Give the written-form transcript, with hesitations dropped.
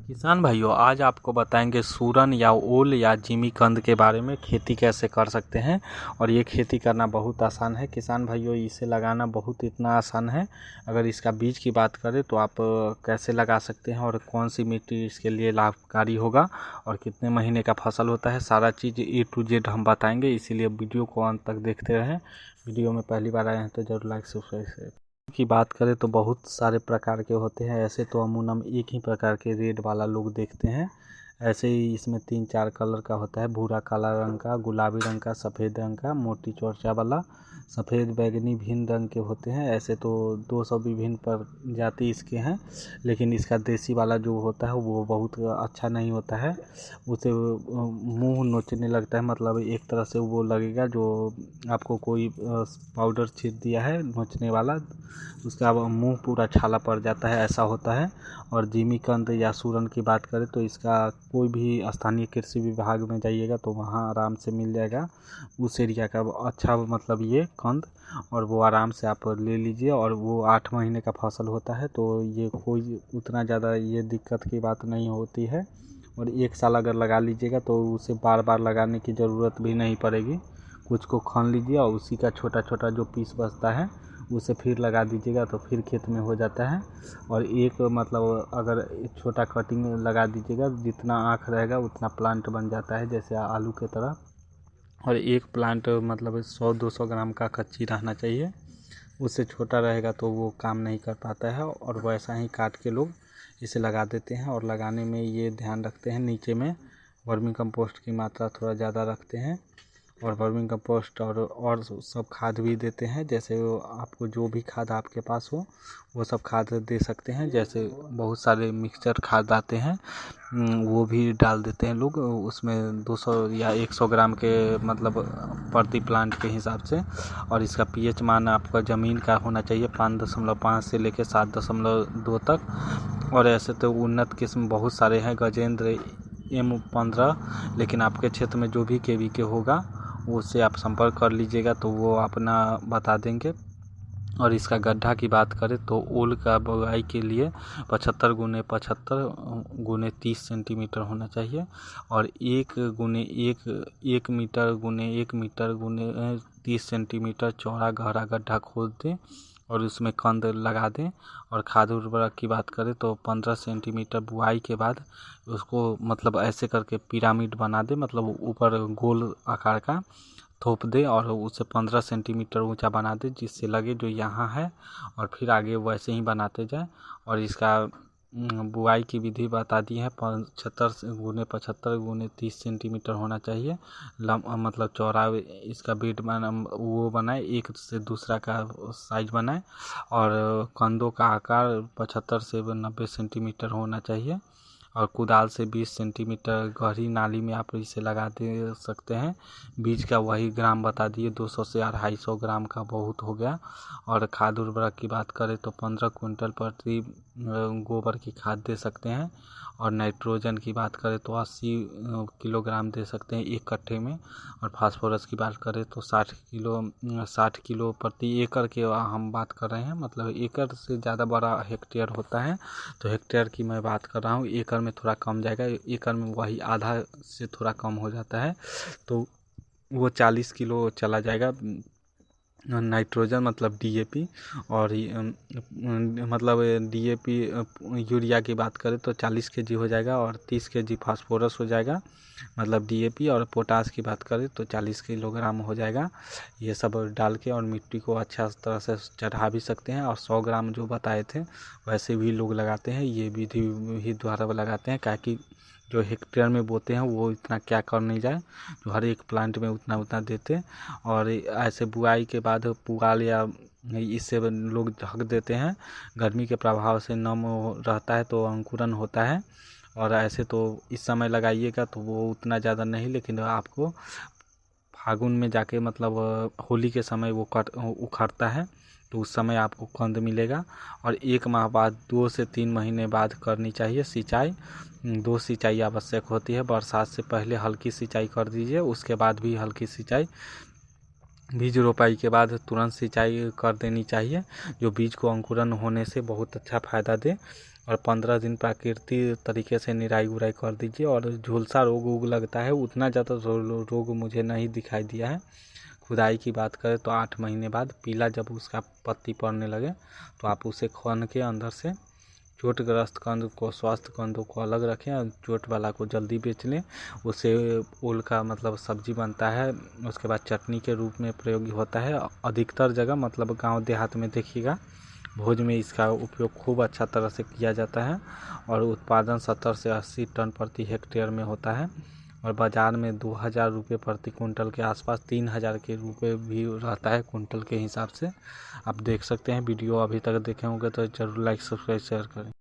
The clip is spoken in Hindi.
किसान भाइयों, आज आपको बताएंगे सूरन या ओल या जिमीकंद के बारे में खेती कैसे कर सकते हैं। और ये खेती करना बहुत आसान है किसान भाइयों, इसे लगाना बहुत इतना आसान है। अगर इसका बीज की बात करें तो आप कैसे लगा सकते हैं और कौन सी मिट्टी इसके लिए लाभकारी होगा और कितने महीने का फसल होता है, सारा चीज़ A to Z हम बताएंगे। इसीलिए वीडियो को अंत तक देखते रहें। वीडियो में पहली बार आए हैं तो जरूर लाइक सब्सक्राइब की बात करें तो बहुत सारे प्रकार के होते हैं। ऐसे तो अमूमन एक ही प्रकार के रेड वाला लोग देखते हैं। ऐसे ही इसमें 3-4 कलर का होता है, भूरा काला रंग का, गुलाबी रंग का, सफ़ेद रंग का, मोटी चोरचा वाला, सफ़ेद बैगनी भिन्न रंग के होते हैं। ऐसे तो 200 विभिन्न प्रजाति इसके हैं, लेकिन इसका देसी वाला जो होता है वो बहुत अच्छा नहीं होता है। उसे मुंह नोचने लगता है, मतलब एक तरह से वो लगेगा जो आपको कोई पाउडर छीट दिया है नोचने वाला, उसका मुंह पूरा छाला पड़ जाता है, ऐसा होता है। और जिमीकंद या सूरन की बात करें तो इसका कोई भी स्थानीय कृषि विभाग में जाइएगा तो वहाँ आराम से मिल जाएगा उस एरिया का अच्छा, मतलब ये कंद, और वो आराम से आप ले लीजिए। और वो 8 महीने का फसल होता है, तो ये कोई उतना ज़्यादा ये दिक्कत की बात नहीं होती है। और 1 साल अगर लगा लीजिएगा तो उसे बार बार लगाने की ज़रूरत भी नहीं पड़ेगी। कुछ को खन लीजिए और उसी का छोटा छोटा जो पीस बचता है उसे फिर लगा दीजिएगा तो फिर खेत में हो जाता है। और एक मतलब अगर छोटा कटिंग लगा दीजिएगा, जितना आँख रहेगा उतना प्लांट बन जाता है, जैसे आलू के तरह। और एक प्लांट मतलब 100-200 ग्राम का कच्ची रहना चाहिए, उससे छोटा रहेगा तो वो काम नहीं कर पाता है। और वैसा ही काट के लोग इसे लगा देते हैं। और लगाने में ये ध्यान रखते हैं, नीचे में वर्मी कंपोस्ट की मात्रा थोड़ा ज़्यादा रखते हैं। और वर्मी कंपोस्ट और सब खाद भी देते हैं, जैसे आपको जो भी खाद आपके पास हो वो सब खाद दे सकते हैं। जैसे बहुत सारे मिक्सचर खाद आते हैं, वो भी डाल देते हैं लोग उसमें 200 या 100 ग्राम के मतलब प्रति प्लांट के हिसाब से। और इसका पीएच मान आपका ज़मीन का होना चाहिए 5.5 से लेकर 7.2 तक। और ऐसे तो उन्नत किस्म बहुत सारे हैं, गजेंद्र M15, लेकिन आपके क्षेत्र में जो भी केवी के होगा उससे आप संपर्क कर लीजिएगा तो वो अपना बता देंगे। और इसका गड्ढा की बात करें तो ओल का बुआई के लिए 75 गुने 75 गुने 30 सेंटीमीटर होना चाहिए। और 1 मीटर गुने 1 मीटर गुने 30 सेंटीमीटर चौड़ा गहरा गड्ढा खोद दें और उसमें कंद लगा दें। और खाद उर्वरक की बात करें तो 15 सेंटीमीटर बुआई के बाद उसको मतलब ऐसे करके पिरामिड बना दे, मतलब ऊपर गोल आकार का थोप दे और उसे 15 सेंटीमीटर ऊंचा बना दे, जिससे लगे जो यहाँ है, और फिर आगे वैसे ही बनाते जाए। और इसका बुआई की विधि बता दी है, 75 गुने 75 गुने 30 सेंटीमीटर होना चाहिए मतलब चौड़ा इसका बेड वो बनाए, एक से दूसरा का साइज बनाए। और कंदों का आकार 75 से 90 सेंटीमीटर होना चाहिए। और कुदाल से 20 सेंटीमीटर गहरी नाली में आप इसे लगा दे सकते हैं। बीज का वही ग्राम बता दिए, 200 से 250 ग्राम का बहुत हो गया। और खाद उर्वरक की बात करें तो 15 क्विंटल प्रति गोबर की खाद दे सकते हैं। और नाइट्रोजन की बात करें तो 80 किलोग्राम दे सकते हैं 1 कट्ठे में। और फास्फोरस की बात करें तो 60 किलो प्रति एकड़ के हम बात कर रहे हैं, मतलब एकड़ से ज़्यादा बड़ा हेक्टेयर होता है, तो हेक्टेयर की मैं बात कर रहा हूँ। एकड़ में थोड़ा कम जाएगा, एकड़ में वही आधा से थोड़ा कम हो जाता है, तो वो 40 किलो चला जाएगा नाइट्रोजन, मतलब DAP। और मतलब DAP यूरिया की बात करें तो 40 kg हो जाएगा। और 30 kg फास्फोरस हो जाएगा, मतलब DAP। और पोटास की बात करें तो 40 किलोग्राम हो जाएगा। ये सब डाल के और मिट्टी को अच्छा तरह से चढ़ा भी सकते हैं। और 100 ग्राम जो बताए थे वैसे भी लोग लगाते हैं, ये विधि ही द्वारा लगाते हैं, ताकि जो हेक्टेयर में बोते हैं वो इतना क्या कर नहीं जाए, जो हर एक प्लांट में उतना उतना देते। और ऐसे बुआई के बाद पुआल या इससे लोग ढक देते हैं, गर्मी के प्रभाव से नम रहता है तो अंकुरन होता है। और ऐसे तो इस समय लगाइएगा तो वो उतना ज़्यादा नहीं, लेकिन आपको फागुन में जाके मतलब होली के समय वो उखड़ता है, तो उस समय आपको कंद मिलेगा। और 1 माह बाद 2 से 3 महीने बाद करनी चाहिए सिंचाई। 2 सिंचाई आवश्यक होती है, बरसात से पहले हल्की सिंचाई कर दीजिए, उसके बाद भी हल्की सिंचाई। बीज रोपाई के बाद तुरंत सिंचाई कर देनी चाहिए, जो बीज को अंकुरन होने से बहुत अच्छा फ़ायदा दे। और 15 दिन प्राकृतिक तरीके से निराई गुराई कर दीजिए। और झुलसा रोग लगता है, उतना ज़्यादा रोग मुझे नहीं दिखाई दिया है। खुदाई की बात करें तो 8 महीने बाद पीला जब उसका पत्ती पड़ने लगे तो आप उसे खन के अंदर से चोटग्रस्त कंद को, स्वस्थ कंदों को अलग रखें और चोट वाला को जल्दी बेच लें। उससे ओल का मतलब सब्जी बनता है, उसके बाद चटनी के रूप में प्रयोग होता है। अधिकतर जगह मतलब गांव देहात में देखिएगा भोज में इसका उपयोग खूब अच्छा तरह से किया जाता है और उत्पादन 70 से 80 टन प्रति हेक्टेयर में होता है और बाज़ार में 2000 रुपये प्रति कुंटल के आसपास 3000 के रुपये भी रहता है कुंटल के हिसाब से। आप देख सकते हैं। वीडियो अभी तक देखे होंगे तो ज़रूर लाइक सब्सक्राइब शेयर करें।